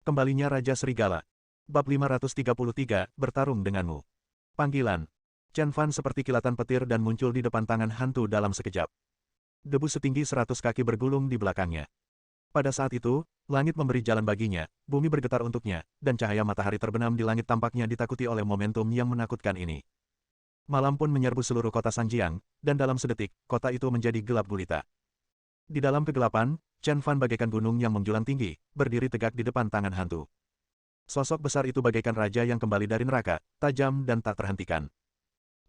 Kembalinya Raja Serigala. Bab 533, bertarung denganmu. Panggilan. Chen Fan seperti kilatan petir dan muncul di depan tangan hantu dalam sekejap. Debu setinggi 100 kaki bergulung di belakangnya. Pada saat itu, langit memberi jalan baginya, bumi bergetar untuknya, dan cahaya matahari terbenam di langit tampaknya ditakuti oleh momentum yang menakutkan ini. Malam pun menyerbu seluruh kota Sanjiang, dan dalam sedetik, kota itu menjadi gelap gulita. Di dalam kegelapan, Chen Fan bagaikan gunung yang menjulang tinggi, berdiri tegak di depan tangan hantu. Sosok besar itu bagaikan raja yang kembali dari neraka, tajam dan tak terhentikan.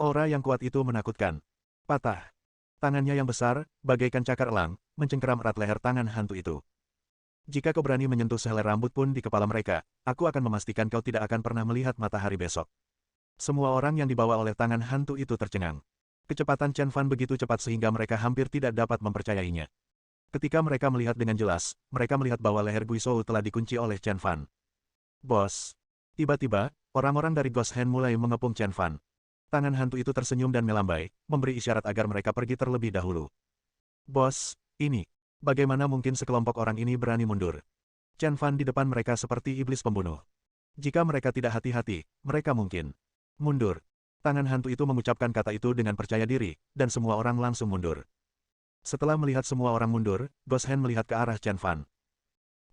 Aura yang kuat itu menakutkan. Patah. Tangannya yang besar, bagaikan cakar elang, mencengkeram erat leher tangan hantu itu. Jika kau berani menyentuh sehelai rambut pun di kepala mereka, aku akan memastikan kau tidak akan pernah melihat matahari besok. Semua orang yang dibawa oleh tangan hantu itu tercengang. Kecepatan Chen Fan begitu cepat sehingga mereka hampir tidak dapat mempercayainya. Ketika mereka melihat dengan jelas, mereka melihat bahwa leher Guizhou telah dikunci oleh Chen Fan. Bos. Tiba-tiba, orang-orang dari Ghost Hand mulai mengepung Chen Fan. Tangan hantu itu tersenyum dan melambai, memberi isyarat agar mereka pergi terlebih dahulu. Bos, ini. Bagaimana mungkin sekelompok orang ini berani mundur? Chen Fan di depan mereka seperti iblis pembunuh. Jika mereka tidak hati-hati, mereka mungkin mundur. Tangan hantu itu mengucapkan kata itu dengan percaya diri, dan semua orang langsung mundur. Setelah melihat semua orang mundur, Ghost Hand melihat ke arah Chen Fan.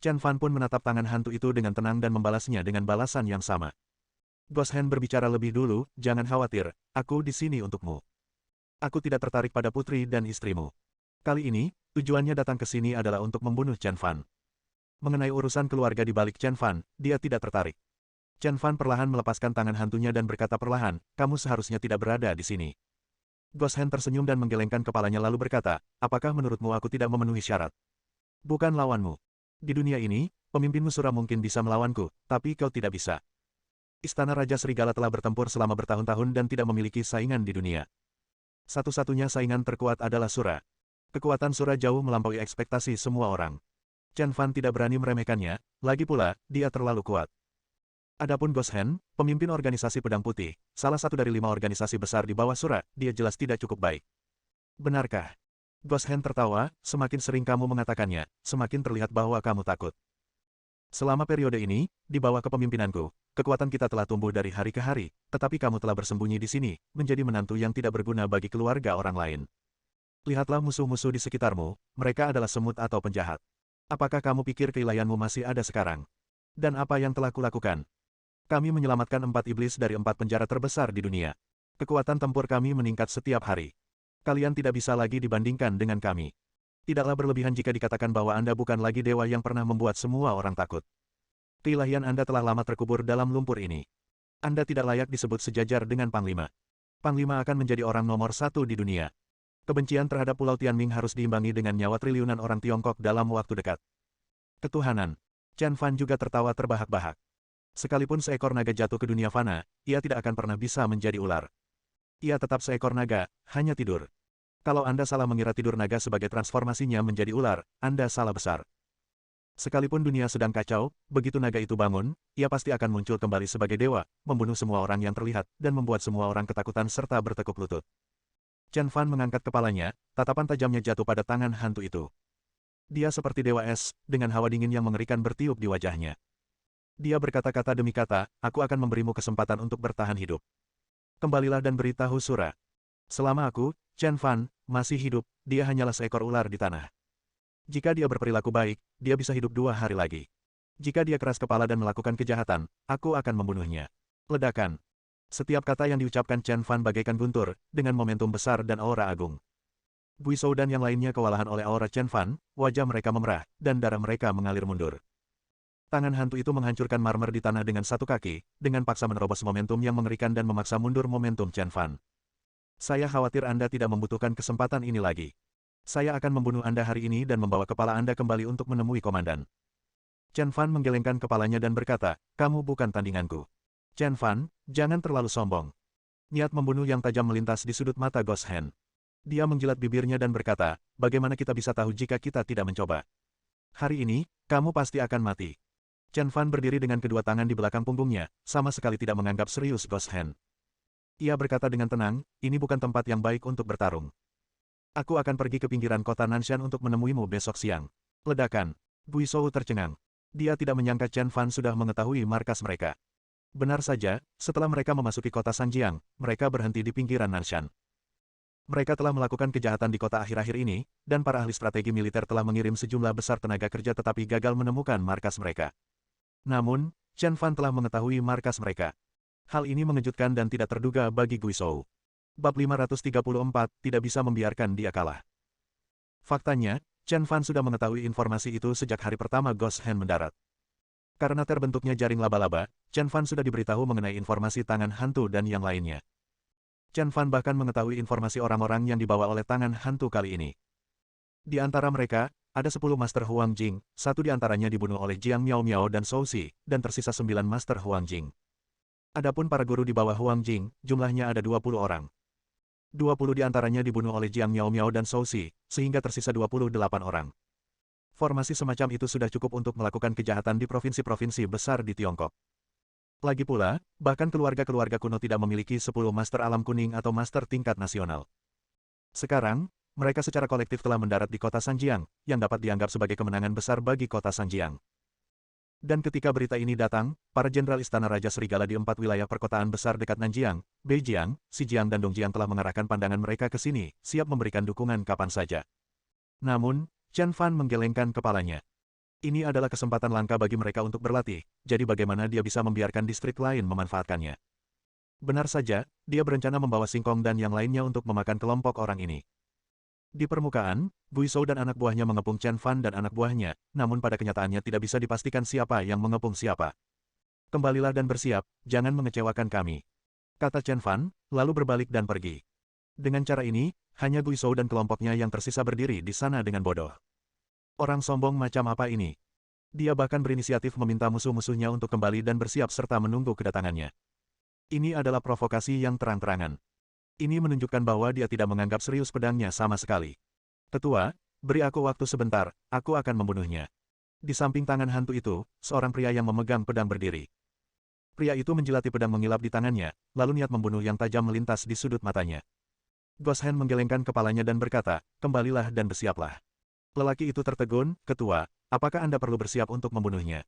Chen Fan pun menatap tangan hantu itu dengan tenang dan membalasnya dengan balasan yang sama. Ghost Hand berbicara lebih dulu, jangan khawatir, aku di sini untukmu. Aku tidak tertarik pada putri dan istrimu. Kali ini, tujuannya datang ke sini adalah untuk membunuh Chen Fan. Mengenai urusan keluarga di balik Chen Fan, dia tidak tertarik. Chen Fan perlahan melepaskan tangan hantunya dan berkata perlahan, kamu seharusnya tidak berada di sini. Ghost Hand tersenyum dan menggelengkan kepalanya lalu berkata, apakah menurutmu aku tidak memenuhi syarat? Bukan lawanmu. Di dunia ini, pemimpinmu Sura mungkin bisa melawanku, tapi kau tidak bisa. Istana Raja Serigala telah bertempur selama bertahun-tahun dan tidak memiliki saingan di dunia. Satu-satunya saingan terkuat adalah Sura. Kekuatan Sura jauh melampaui ekspektasi semua orang. Chen Fan tidak berani meremehkannya, lagi pula, dia terlalu kuat. Adapun Ghost Hand, pemimpin organisasi Pedang Putih, salah satu dari 5 organisasi besar di bawah Sura, dia jelas tidak cukup baik. Benarkah? Ghost Hand tertawa, semakin sering kamu mengatakannya, semakin terlihat bahwa kamu takut. Selama periode ini, di bawah kepemimpinanku, kekuatan kita telah tumbuh dari hari ke hari, tetapi kamu telah bersembunyi di sini, menjadi menantu yang tidak berguna bagi keluarga orang lain. Lihatlah musuh-musuh di sekitarmu, mereka adalah semut atau penjahat. Apakah kamu pikir keilahianmu masih ada sekarang? Dan apa yang telah kulakukan? Kami menyelamatkan 4 iblis dari 4 penjara terbesar di dunia. Kekuatan tempur kami meningkat setiap hari. Kalian tidak bisa lagi dibandingkan dengan kami. Tidaklah berlebihan jika dikatakan bahwa Anda bukan lagi dewa yang pernah membuat semua orang takut. Keilahian Anda telah lama terkubur dalam lumpur ini. Anda tidak layak disebut sejajar dengan Panglima. Panglima akan menjadi orang nomor 1 di dunia. Kebencian terhadap Pulau Tianming harus diimbangi dengan nyawa triliunan orang Tiongkok dalam waktu dekat. Ketuhanan. Chen Fan juga tertawa terbahak-bahak. Sekalipun seekor naga jatuh ke dunia fana, ia tidak akan pernah bisa menjadi ular. Ia tetap seekor naga, hanya tidur. Kalau Anda salah mengira tidur naga sebagai transformasinya menjadi ular, Anda salah besar. Sekalipun dunia sedang kacau, begitu naga itu bangun, ia pasti akan muncul kembali sebagai dewa, membunuh semua orang yang terlihat, dan membuat semua orang ketakutan serta bertekuk lutut. Chen Fan mengangkat kepalanya, tatapan tajamnya jatuh pada tangan hantu itu. Dia seperti dewa es, dengan hawa dingin yang mengerikan bertiup di wajahnya. Dia berkata-kata demi kata, aku akan memberimu kesempatan untuk bertahan hidup. Kembalilah dan beritahu Sura. Selama aku, Chen Fan, masih hidup, dia hanyalah seekor ular di tanah. Jika dia berperilaku baik, dia bisa hidup 2 hari lagi. Jika dia keras kepala dan melakukan kejahatan, aku akan membunuhnya. Ledakan. Setiap kata yang diucapkan Chen Fan bagaikan guntur, dengan momentum besar dan aura agung. Guizhou dan yang lainnya kewalahan oleh aura Chen Fan, wajah mereka memerah, dan darah mereka mengalir mundur. Tangan hantu itu menghancurkan marmer di tanah dengan satu kaki, dengan paksa menerobos momentum yang mengerikan dan memaksa mundur momentum Chen Fan. Saya khawatir Anda tidak membutuhkan kesempatan ini lagi. Saya akan membunuh Anda hari ini dan membawa kepala Anda kembali untuk menemui komandan. Chen Fan menggelengkan kepalanya dan berkata, kamu bukan tandinganku. Chen Fan, jangan terlalu sombong. Niat membunuh yang tajam melintas di sudut mata Ghost Hand. Dia menjilat bibirnya dan berkata, bagaimana kita bisa tahu jika kita tidak mencoba? Hari ini, kamu pasti akan mati. Chen Fan berdiri dengan kedua tangan di belakang punggungnya, sama sekali tidak menganggap serius Ghost Hand. Ia berkata dengan tenang, ini bukan tempat yang baik untuk bertarung. Aku akan pergi ke pinggiran kota Nanshan untuk menemuimu besok siang. Ledakan. Guizhou tercengang. Dia tidak menyangka Chen Fan sudah mengetahui markas mereka. Benar saja, setelah mereka memasuki kota Sanjiang, mereka berhenti di pinggiran Nanshan. Mereka telah melakukan kejahatan di kota akhir-akhir ini, dan para ahli strategi militer telah mengirim sejumlah besar tenaga kerja tetapi gagal menemukan markas mereka. Namun, Chen Fan telah mengetahui markas mereka. Hal ini mengejutkan dan tidak terduga bagi Guizhou. Bab 534 tidak bisa membiarkan dia kalah. Faktanya, Chen Fan sudah mengetahui informasi itu sejak hari pertama Ghost Hand mendarat. Karena terbentuknya jaring laba-laba, Chen Fan sudah diberitahu mengenai informasi tangan hantu dan yang lainnya. Chen Fan bahkan mengetahui informasi orang-orang yang dibawa oleh tangan hantu kali ini. Di antara mereka, ada 10 Master Huang Jing, satu di antaranya dibunuh oleh Jiang Miao Miao dan Shou Si, dan tersisa 9 Master Huang Jing. Adapun para guru di bawah Huang Jing, jumlahnya ada 20 orang. 20 di antaranya dibunuh oleh Jiang Miao Miao dan Shou Si, sehingga tersisa 28 orang. Formasi semacam itu sudah cukup untuk melakukan kejahatan di provinsi-provinsi besar di Tiongkok. Lagi pula, bahkan keluarga-keluarga kuno tidak memiliki 10 Master Alam Kuning atau Master tingkat nasional. Sekarang, mereka secara kolektif telah mendarat di kota Sanjiang, yang dapat dianggap sebagai kemenangan besar bagi kota Sanjiang. Dan ketika berita ini datang, para jenderal Istana Raja Serigala di 4 wilayah perkotaan besar dekat Nanjiang, Beijiang, Xijiang dan Dongjiang telah mengarahkan pandangan mereka ke sini, siap memberikan dukungan kapan saja. Namun, Chen Fan menggelengkan kepalanya. Ini adalah kesempatan langka bagi mereka untuk berlatih, jadi bagaimana dia bisa membiarkan distrik lain memanfaatkannya. Benar saja, dia berencana membawa Singkong dan yang lainnya untuk memakan kelompok orang ini. Di permukaan, Guizhou dan anak buahnya mengepung Chen Fan dan anak buahnya, namun pada kenyataannya tidak bisa dipastikan siapa yang mengepung siapa. Kembalilah dan bersiap, jangan mengecewakan kami, kata Chen Fan, lalu berbalik dan pergi. Dengan cara ini, hanya Guizhou dan kelompoknya yang tersisa berdiri di sana dengan bodoh. Orang sombong macam apa ini? Dia bahkan berinisiatif meminta musuh-musuhnya untuk kembali dan bersiap serta menunggu kedatangannya. Ini adalah provokasi yang terang-terangan. Ini menunjukkan bahwa dia tidak menganggap serius pedangnya sama sekali. Tetua, beri aku waktu sebentar, aku akan membunuhnya. Di samping tangan hantu itu, seorang pria yang memegang pedang berdiri. Pria itu menjilati pedang mengilap di tangannya, lalu niat membunuh yang tajam melintas di sudut matanya. Ghost Hand menggelengkan kepalanya dan berkata, kembalilah dan bersiaplah. Lelaki itu tertegun, Ketua, apakah Anda perlu bersiap untuk membunuhnya?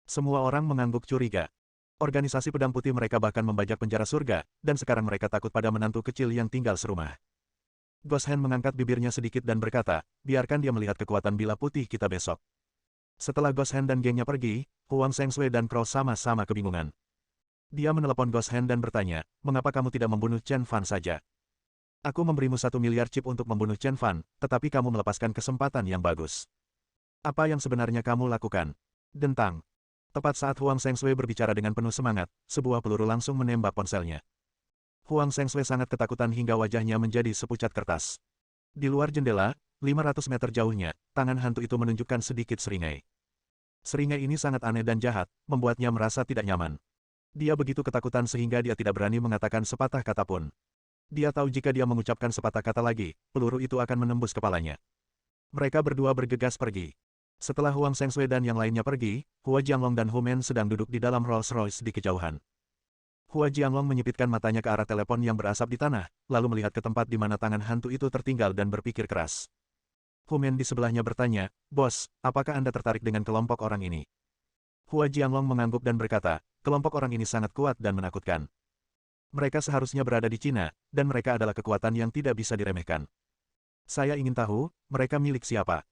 Semua orang mengangguk curiga. Organisasi Pedang Putih mereka bahkan membajak penjara surga, dan sekarang mereka takut pada menantu kecil yang tinggal serumah. Ghost Hand mengangkat bibirnya sedikit dan berkata, biarkan dia melihat kekuatan bila putih kita besok. Setelah Ghost Hand dan gengnya pergi, Huang Shengshui dan Crow sama-sama kebingungan. Dia menelepon Ghost Hand dan bertanya, mengapa kamu tidak membunuh Chen Fan saja? Aku memberimu 1 miliar chip untuk membunuh Chen Fan, tetapi kamu melepaskan kesempatan yang bagus. Apa yang sebenarnya kamu lakukan? Dentang. Tepat saat Huang Shengshui berbicara dengan penuh semangat, sebuah peluru langsung menembak ponselnya. Huang Shengshui sangat ketakutan hingga wajahnya menjadi sepucat kertas. Di luar jendela, 500 meter jauhnya, tangan hantu itu menunjukkan sedikit seringai. Seringai ini sangat aneh dan jahat, membuatnya merasa tidak nyaman. Dia begitu ketakutan sehingga dia tidak berani mengatakan sepatah kata pun. Dia tahu jika dia mengucapkan sepatah kata lagi, peluru itu akan menembus kepalanya. Mereka berdua bergegas pergi. Setelah Huang Shengshui dan yang lainnya pergi, Hua Jianglong dan Hu Men sedang duduk di dalam Rolls-Royce di kejauhan. Hua Jianglong menyipitkan matanya ke arah telepon yang berasap di tanah, lalu melihat ke tempat di mana tangan hantu itu tertinggal dan berpikir keras. Hu Men di sebelahnya bertanya, Bos, apakah Anda tertarik dengan kelompok orang ini? Hua Jianglong mengangguk dan berkata, kelompok orang ini sangat kuat dan menakutkan. Mereka seharusnya berada di Cina, dan mereka adalah kekuatan yang tidak bisa diremehkan. Saya ingin tahu, mereka milik siapa?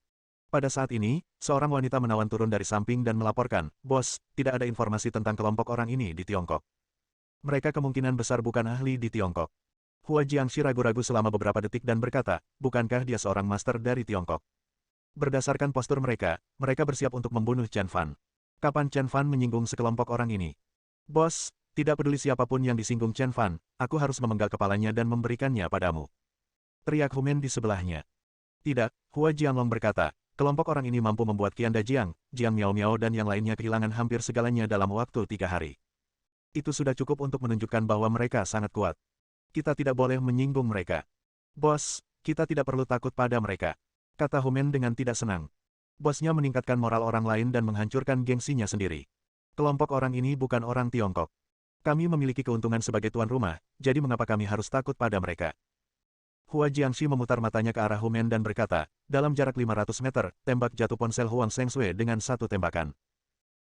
Pada saat ini, seorang wanita menawan turun dari samping dan melaporkan, Bos, tidak ada informasi tentang kelompok orang ini di Tiongkok. Mereka kemungkinan besar bukan ahli di Tiongkok. Hua Jiangxi ragu-ragu selama beberapa detik dan berkata, bukankah dia seorang master dari Tiongkok? Berdasarkan postur mereka, mereka bersiap untuk membunuh Chen Fan. Kapan Chen Fan menyinggung sekelompok orang ini? Bos, tidak peduli siapapun yang disinggung Chen Fan, aku harus memenggal kepalanya dan memberikannya padamu. Teriak Hu Men di sebelahnya. Tidak, Hua Jianglong berkata, kelompok orang ini mampu membuat Qian Dajiang, Jiang Miao Miao dan yang lainnya kehilangan hampir segalanya dalam waktu 3 hari. Itu sudah cukup untuk menunjukkan bahwa mereka sangat kuat. Kita tidak boleh menyinggung mereka. Bos, kita tidak perlu takut pada mereka, kata Hu Men dengan tidak senang. Bosnya meningkatkan moral orang lain dan menghancurkan gengsinya sendiri. Kelompok orang ini bukan orang Tiongkok. Kami memiliki keuntungan sebagai tuan rumah, jadi mengapa kami harus takut pada mereka? Hua Jiangxi memutar matanya ke arah Hu Men dan berkata, dalam jarak 500 meter, tembak jatuh ponsel Huang Shengshui dengan satu tembakan.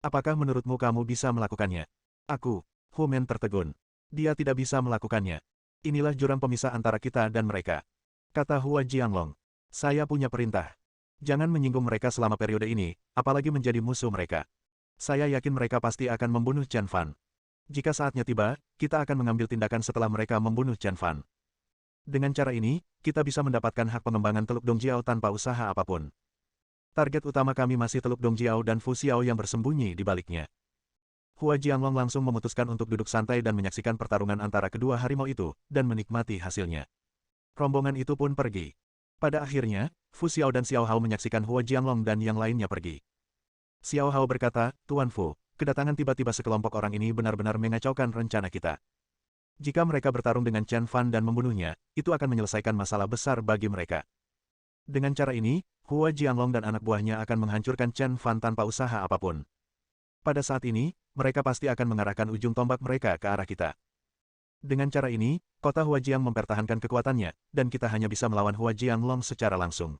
Apakah menurutmu kamu bisa melakukannya? Aku, Hu Men tertegun. Dia tidak bisa melakukannya. Inilah jurang pemisah antara kita dan mereka. Kata Hua Jianglong. Saya punya perintah. Jangan menyinggung mereka selama periode ini, apalagi menjadi musuh mereka. Saya yakin mereka pasti akan membunuh Chen Fan. Jika saatnya tiba, kita akan mengambil tindakan setelah mereka membunuh Chen Fan. Dengan cara ini, kita bisa mendapatkan hak pengembangan Teluk Dongjiao tanpa usaha apapun. Target utama kami masih Teluk Dongjiao dan Fu Xiao yang bersembunyi di baliknya. Hua Jianglong langsung memutuskan untuk duduk santai dan menyaksikan pertarungan antara kedua harimau itu, dan menikmati hasilnya. Rombongan itu pun pergi. Pada akhirnya, Fu Xiao dan Xiao Hao menyaksikan Hua Jianglong dan yang lainnya pergi. Xiao Hao berkata, Tuan Fu, kedatangan tiba-tiba sekelompok orang ini benar-benar mengacaukan rencana kita. Jika mereka bertarung dengan Chen Fan dan membunuhnya, itu akan menyelesaikan masalah besar bagi mereka. Dengan cara ini, Hua Jianglong dan anak buahnya akan menghancurkan Chen Fan tanpa usaha apapun. Pada saat ini, mereka pasti akan mengarahkan ujung tombak mereka ke arah kita. Dengan cara ini, kota Huajiang mempertahankan kekuatannya, dan kita hanya bisa melawan Hua Jianglong secara langsung.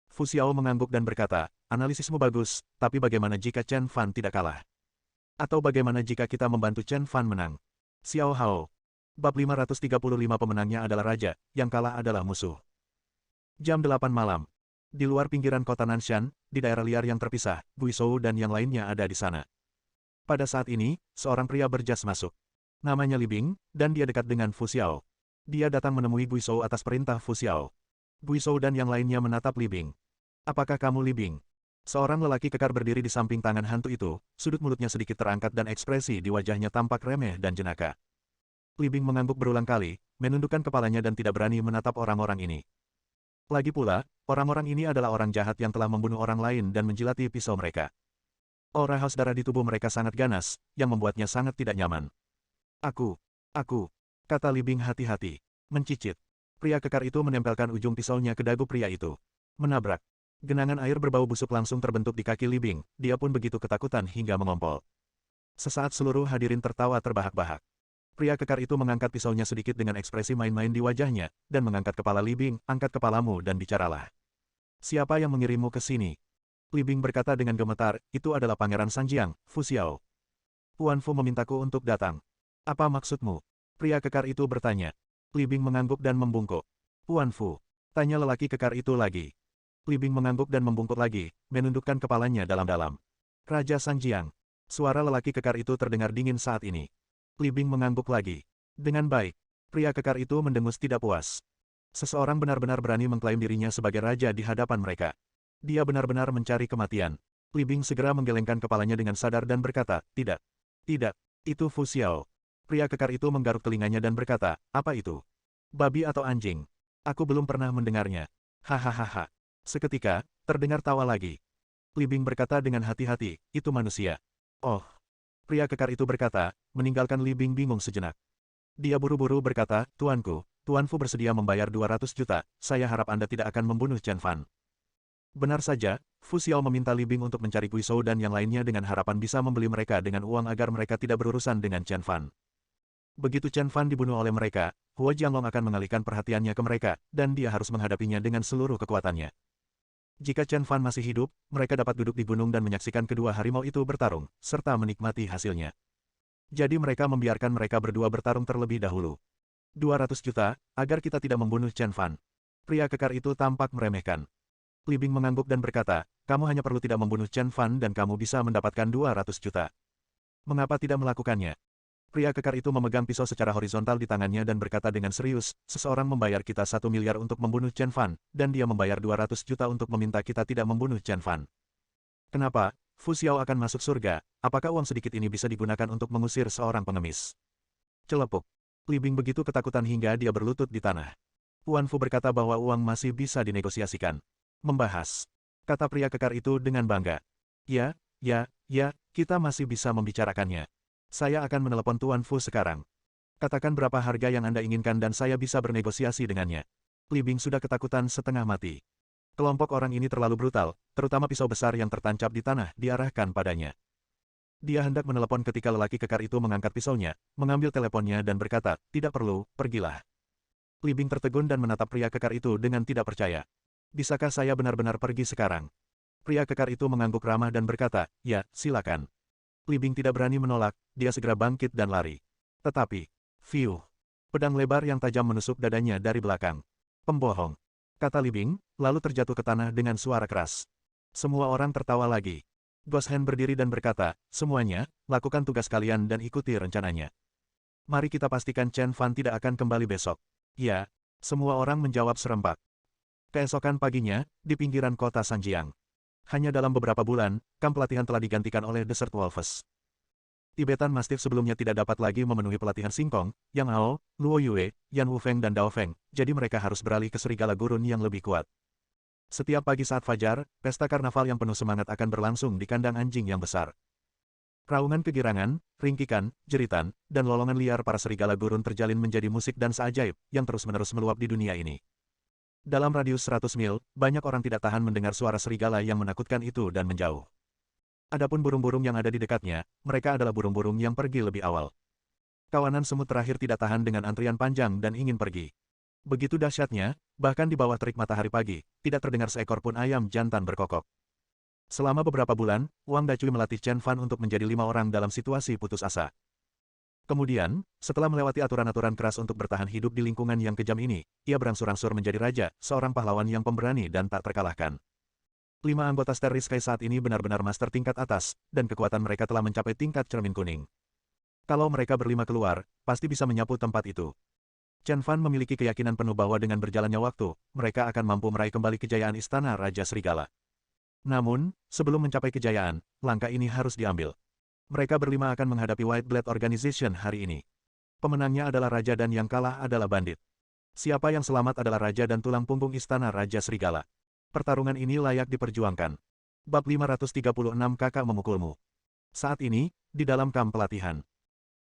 Fu Xiao mengangguk dan berkata, analisismu bagus, tapi bagaimana jika Chen Fan tidak kalah? Atau bagaimana jika kita membantu Chen Fan menang? Xiao Hao. Bab 535 pemenangnya adalah raja, yang kalah adalah musuh. Jam 8 malam. Di luar pinggiran kota Nanshan, di daerah liar yang terpisah, Guizhou dan yang lainnya ada di sana. Pada saat ini, seorang pria berjas masuk. Namanya Li Bing, dan dia dekat dengan Fu Xiao. Dia datang menemui Guizhou atas perintah Fu Xiao. Guizhou dan yang lainnya menatap Li Bing. Apakah kamu Li Bing? Seorang lelaki kekar berdiri di samping tangan hantu itu, sudut mulutnya sedikit terangkat dan ekspresi di wajahnya tampak remeh dan jenaka. Li Bing mengangguk berulang kali, menundukkan kepalanya dan tidak berani menatap orang-orang ini. Lagi pula, orang-orang ini adalah orang jahat yang telah membunuh orang lain dan menjilati pisau mereka. Aura haus darah di tubuh mereka sangat ganas, yang membuatnya sangat tidak nyaman. Aku, kata Li Bing hati-hati. Mencicit. Pria kekar itu menempelkan ujung pisaunya ke dagu pria itu. Menabrak. Genangan air berbau busuk langsung terbentuk di kaki Li Bing, dia pun begitu ketakutan hingga mengompol. Sesaat seluruh hadirin tertawa terbahak-bahak. Pria kekar itu mengangkat pisaunya sedikit dengan ekspresi main-main di wajahnya, dan mengangkat kepala Li Bing, angkat kepalamu dan bicaralah. Siapa yang mengirimmu ke sini? Li Bing berkata dengan gemetar, itu adalah Pangeran Sanjiang, Fu Xiao. Tuan Fu memintaku untuk datang. Apa maksudmu? Pria kekar itu bertanya. Li Bing mengangguk dan membungkuk. Tuan Fu. Tanya lelaki kekar itu lagi. Li Bing mengangguk dan membungkuk lagi, menundukkan kepalanya dalam-dalam. Raja Sanjiang. Suara lelaki kekar itu terdengar dingin saat ini. Li Bing mengangguk lagi. Dengan baik. Pria kekar itu mendengus tidak puas. Seseorang benar-benar berani mengklaim dirinya sebagai raja di hadapan mereka. Dia benar-benar mencari kematian. Li Bing segera menggelengkan kepalanya dengan sadar dan berkata, tidak. Tidak. Itu Fu Xiao. Pria kekar itu menggaruk telinganya dan berkata, apa itu? Babi atau anjing? Aku belum pernah mendengarnya. Hahaha. Seketika, terdengar tawa lagi. Li Bing berkata dengan hati-hati, itu manusia. Oh. Pria kekar itu berkata, meninggalkan Li Bing bingung sejenak. Dia buru-buru berkata, Tuanku, Tuan Fu bersedia membayar 200 juta, saya harap Anda tidak akan membunuh Chen Fan. Benar saja, Fu Xiao meminta Li Bing untuk mencari Guizhou dan yang lainnya dengan harapan bisa membeli mereka dengan uang agar mereka tidak berurusan dengan Chen Fan. Begitu Chen Fan dibunuh oleh mereka, Hua Jianglong akan mengalihkan perhatiannya ke mereka, dan dia harus menghadapinya dengan seluruh kekuatannya. Jika Chen Fan masih hidup, mereka dapat duduk di gunung dan menyaksikan kedua harimau itu bertarung, serta menikmati hasilnya. Jadi mereka membiarkan mereka berdua bertarung terlebih dahulu. 200 juta, agar kita tidak membunuh Chen Fan. Pria kekar itu tampak meremehkan. Li Bing mengangguk dan berkata, kamu hanya perlu tidak membunuh Chen Fan dan kamu bisa mendapatkan 200 juta. Mengapa tidak melakukannya? Pria kekar itu memegang pisau secara horizontal di tangannya dan berkata dengan serius, seseorang membayar kita 1 miliar untuk membunuh Chen Fan, dan dia membayar 200 juta untuk meminta kita tidak membunuh Chen Fan. Kenapa? Fu Xiao akan masuk surga, apakah uang sedikit ini bisa digunakan untuk mengusir seorang pengemis? Celepuk. Li Bing begitu ketakutan hingga dia berlutut di tanah. Tuan Fu berkata bahwa uang masih bisa dinegosiasikan. Membahas. Kata pria kekar itu dengan bangga. Ya, kita masih bisa membicarakannya. Saya akan menelepon Tuan Fu sekarang. Katakan berapa harga yang Anda inginkan dan saya bisa bernegosiasi dengannya. Li Bing sudah ketakutan setengah mati. Kelompok orang ini terlalu brutal, terutama pisau besar yang tertancap di tanah diarahkan padanya. Dia hendak menelepon ketika lelaki kekar itu mengangkat pisaunya, mengambil teleponnya dan berkata, tidak perlu, pergilah. Li Bing tertegun dan menatap pria kekar itu dengan tidak percaya. Bisakah saya benar-benar pergi sekarang? Pria kekar itu mengangguk ramah dan berkata, ya, silakan. Li Bing tidak berani menolak, dia segera bangkit dan lari. Tetapi, fiu, pedang lebar yang tajam menusuk dadanya dari belakang. Pembohong, kata Li Bing, lalu terjatuh ke tanah dengan suara keras. Semua orang tertawa lagi. Ghost Hand berdiri dan berkata, semuanya, lakukan tugas kalian dan ikuti rencananya. Mari kita pastikan Chen Fan tidak akan kembali besok. Ya, semua orang menjawab serempak. Keesokan paginya, di pinggiran kota Sanjiang. Hanya dalam beberapa bulan, kamp pelatihan telah digantikan oleh Desert Wolves. Tibetan Mastiff sebelumnya tidak dapat lagi memenuhi pelatihan Singkong, Yang Ao, Luo Yue, Yan Wufeng dan Dao Feng, jadi mereka harus beralih ke serigala gurun yang lebih kuat. Setiap pagi saat fajar, pesta karnaval yang penuh semangat akan berlangsung di kandang anjing yang besar. Raungan kegirangan, ringkikan, jeritan, dan lolongan liar para serigala gurun terjalin menjadi musik dan seajaib yang terus-menerus meluap di dunia ini. Dalam radius 100 mil, banyak orang tidak tahan mendengar suara serigala yang menakutkan itu dan menjauh. Adapun burung-burung yang ada di dekatnya, mereka adalah burung-burung yang pergi lebih awal. Kawanan semut terakhir tidak tahan dengan antrian panjang dan ingin pergi. Begitu dahsyatnya, bahkan di bawah terik matahari pagi, tidak terdengar seekor pun ayam jantan berkokok. Selama beberapa bulan, Wang Dacui melatih Chen Fan untuk menjadi 5 orang dalam situasi putus asa. Kemudian, setelah melewati aturan-aturan keras untuk bertahan hidup di lingkungan yang kejam ini, ia berangsur-angsur menjadi raja, seorang pahlawan yang pemberani dan tak terkalahkan. 5 anggota Starry Sky saat ini benar-benar master tingkat atas, dan kekuatan mereka telah mencapai tingkat cermin kuning. Kalau mereka berlima keluar, pasti bisa menyapu tempat itu. Chen Fan memiliki keyakinan penuh bahwa dengan berjalannya waktu, mereka akan mampu meraih kembali kejayaan Istana Raja Serigala. Namun, sebelum mencapai kejayaan, langkah ini harus diambil. Mereka berlima akan menghadapi White Blade Organization hari ini. Pemenangnya adalah raja dan yang kalah adalah bandit. Siapa yang selamat adalah raja dan tulang punggung Istana Raja Serigala. Pertarungan ini layak diperjuangkan. Bab 536 Kakak Memukulmu. Saat ini, di dalam kamp pelatihan.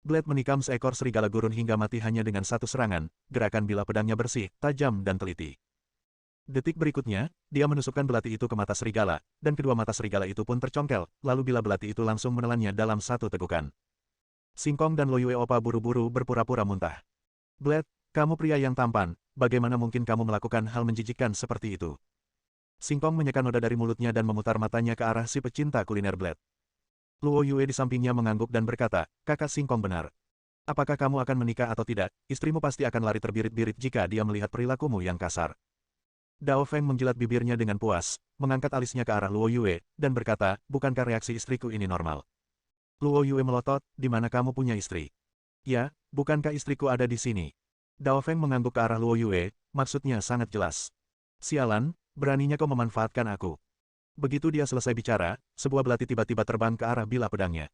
Blade menikam seekor serigala gurun hingga mati hanya dengan satu serangan, gerakan bilah pedangnya bersih, tajam dan teliti. Detik berikutnya, dia menusukkan belati itu ke mata serigala, dan kedua mata serigala itu pun tercongkel, lalu bilah belati itu langsung menelannya dalam satu tegukan. Singkong dan Lo Yue Opa buru-buru berpura-pura muntah. Blade, kamu pria yang tampan, bagaimana mungkin kamu melakukan hal menjijikkan seperti itu? Singkong menyekan noda dari mulutnya dan memutar matanya ke arah si pecinta kuliner Blade. Luo Yue di sampingnya mengangguk dan berkata, kakak Singkong benar. Apakah kamu akan menikah atau tidak, istrimu pasti akan lari terbirit-birit jika dia melihat perilakumu yang kasar. Dao Feng menjilat bibirnya dengan puas, mengangkat alisnya ke arah Luo Yue, dan berkata, bukankah reaksi istriku ini normal? Luo Yue melotot, di mana kamu punya istri? Ya, bukankah istriku ada di sini? Dao Feng mengangguk ke arah Luo Yue, maksudnya sangat jelas. Sialan, beraninya kau memanfaatkan aku. Begitu dia selesai bicara, sebuah belati tiba-tiba terbang ke arah bilah pedangnya.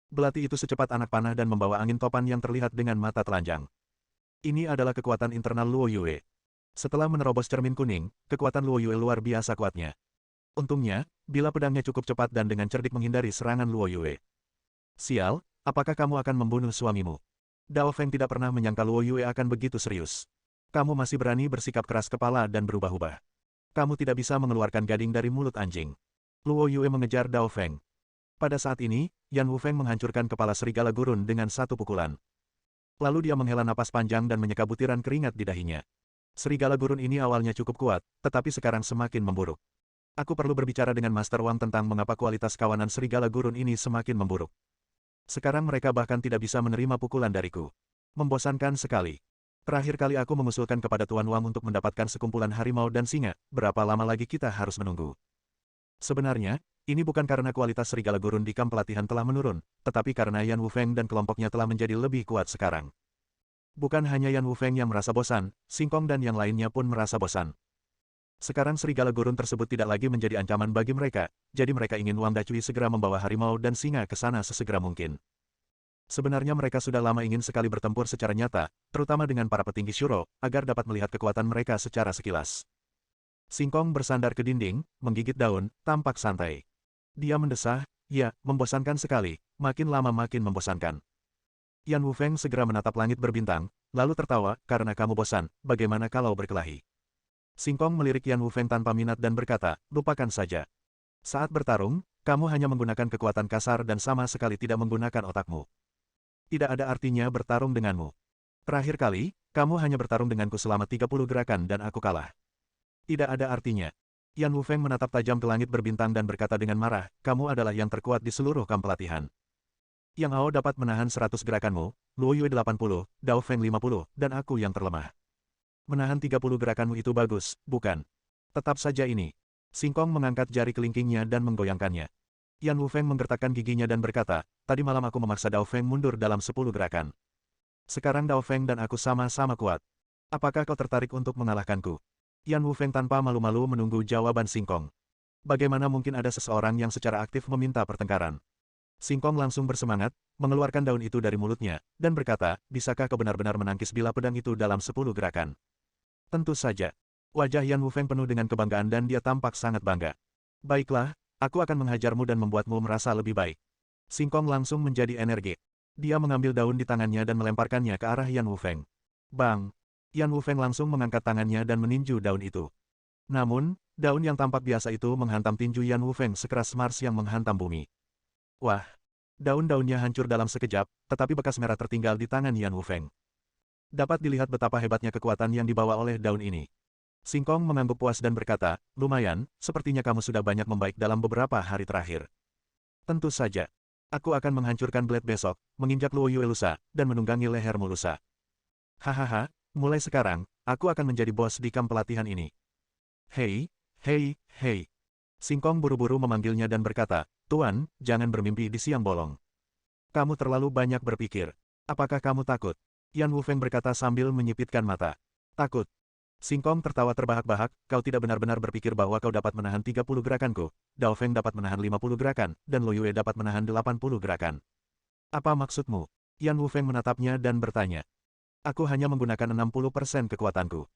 Belati itu secepat anak panah dan membawa angin topan yang terlihat dengan mata telanjang. Ini adalah kekuatan internal Luo Yue. Setelah menerobos cermin kuning, kekuatan Luo Yue luar biasa kuatnya. Untungnya, bilah pedangnya cukup cepat dan dengan cerdik menghindari serangan Luo Yue. Sial, apakah kamu akan membunuh suamimu? Dao Feng tidak pernah menyangka Luo Yue akan begitu serius. Kamu masih berani bersikap keras kepala dan berubah-ubah. Kamu tidak bisa mengeluarkan gading dari mulut anjing. Luo Yue mengejar Dao Feng. Pada saat ini, Yan Wufeng menghancurkan kepala serigala gurun dengan satu pukulan. Lalu dia menghela napas panjang dan menyeka butiran keringat di dahinya. Serigala gurun ini awalnya cukup kuat, tetapi sekarang semakin memburuk. Aku perlu berbicara dengan Master Wang tentang mengapa kualitas kawanan serigala gurun ini semakin memburuk. Sekarang mereka bahkan tidak bisa menerima pukulan dariku. Membosankan sekali. Terakhir kali aku mengusulkan kepada Tuan Wang untuk mendapatkan sekumpulan harimau dan singa, berapa lama lagi kita harus menunggu? Sebenarnya, ini bukan karena kualitas serigala gurun di kamp pelatihan telah menurun, tetapi karena Yan Wufeng dan kelompoknya telah menjadi lebih kuat sekarang. Bukan hanya Yan Wufeng yang merasa bosan, Singkong dan yang lainnya pun merasa bosan. Sekarang serigala gurun tersebut tidak lagi menjadi ancaman bagi mereka, jadi mereka ingin Wang Dacui segera membawa harimau dan singa ke sana sesegera mungkin. Sebenarnya mereka sudah lama ingin sekali bertempur secara nyata, terutama dengan para petinggi Shuro, agar dapat melihat kekuatan mereka secara sekilas. Singkong bersandar ke dinding, menggigit daun, tampak santai. Dia mendesah, ya, membosankan sekali, makin lama makin membosankan. Yan Wufeng segera menatap langit berbintang, lalu tertawa, karena kamu bosan, bagaimana kalau berkelahi? Singkong melirik Yan Wufeng tanpa minat dan berkata, lupakan saja. Saat bertarung, kamu hanya menggunakan kekuatan kasar dan sama sekali tidak menggunakan otakmu. Tidak ada artinya bertarung denganmu. Terakhir kali, kamu hanya bertarung denganku selama 30 gerakan dan aku kalah. Tidak ada artinya. Yan Wufeng menatap tajam ke langit berbintang dan berkata dengan marah, kamu adalah yang terkuat di seluruh kamp pelatihan. Yang Ao dapat menahan 100 gerakanmu, Luo Yue 80, Dao Feng 50, dan aku yang terlemah. Menahan 30 gerakanmu itu bagus, bukan? Tetap saja ini. Singkong mengangkat jari kelingkingnya dan menggoyangkannya. Yan Wufeng menggertakkan giginya dan berkata, tadi malam aku memaksa Dao Feng mundur dalam 10 gerakan. Sekarang Dao Feng dan aku sama-sama kuat. Apakah kau tertarik untuk mengalahkanku? Yan Wufeng tanpa malu-malu menunggu jawaban Singkong. Bagaimana mungkin ada seseorang yang secara aktif meminta pertengkaran? Singkong langsung bersemangat, mengeluarkan daun itu dari mulutnya, dan berkata, bisakah kau benar-benar menangkis bilah pedang itu dalam 10 gerakan? Tentu saja. Wajah Yan Wufeng penuh dengan kebanggaan dan dia tampak sangat bangga. Baiklah, aku akan menghajarmu dan membuatmu merasa lebih baik. Singkong langsung menjadi energi. Dia mengambil daun di tangannya dan melemparkannya ke arah Yan Wufeng. Bang! Yan Wufeng langsung mengangkat tangannya dan meninju daun itu. Namun, daun yang tampak biasa itu menghantam tinju Yan Wufeng sekeras Mars yang menghantam bumi. Wah! Daun-daunnya hancur dalam sekejap, tetapi bekas merah tertinggal di tangan Yan Wufeng. Dapat dilihat betapa hebatnya kekuatan yang dibawa oleh daun ini. Singkong mengangguk puas dan berkata, lumayan, sepertinya kamu sudah banyak membaik dalam beberapa hari terakhir. Tentu saja. Aku akan menghancurkan Blade besok, menginjak Luo Yue lusa, dan menunggangi lehermu lusa. Hahaha, mulai sekarang, aku akan menjadi bos di kamp pelatihan ini. Hei, hei, hei. Singkong buru-buru memanggilnya dan berkata, Tuan, jangan bermimpi di siang bolong. Kamu terlalu banyak berpikir. Apakah kamu takut? Yan Wufeng berkata sambil menyipitkan mata. Takut. Singkong tertawa terbahak-bahak, kau tidak benar-benar berpikir bahwa kau dapat menahan 30 gerakanku, Dao Feng dapat menahan 50 gerakan, dan Luo Yue dapat menahan 80 gerakan. Apa maksudmu? Yan Wufeng menatapnya dan bertanya. Aku hanya menggunakan 60% kekuatanku.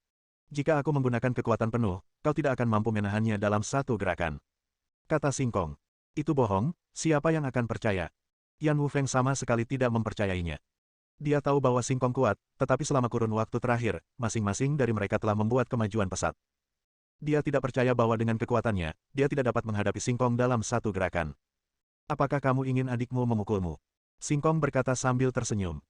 Jika aku menggunakan kekuatan penuh, kau tidak akan mampu menahannya dalam satu gerakan. Kata Singkong. Itu bohong, siapa yang akan percaya? Yan Wufeng sama sekali tidak mempercayainya. Dia tahu bahwa Singkong kuat, tetapi selama kurun waktu terakhir, masing-masing dari mereka telah membuat kemajuan pesat. Dia tidak percaya bahwa dengan kekuatannya, dia tidak dapat menghadapi Singkong dalam satu gerakan. Apakah kamu ingin adikmu memukulmu? Singkong berkata sambil tersenyum.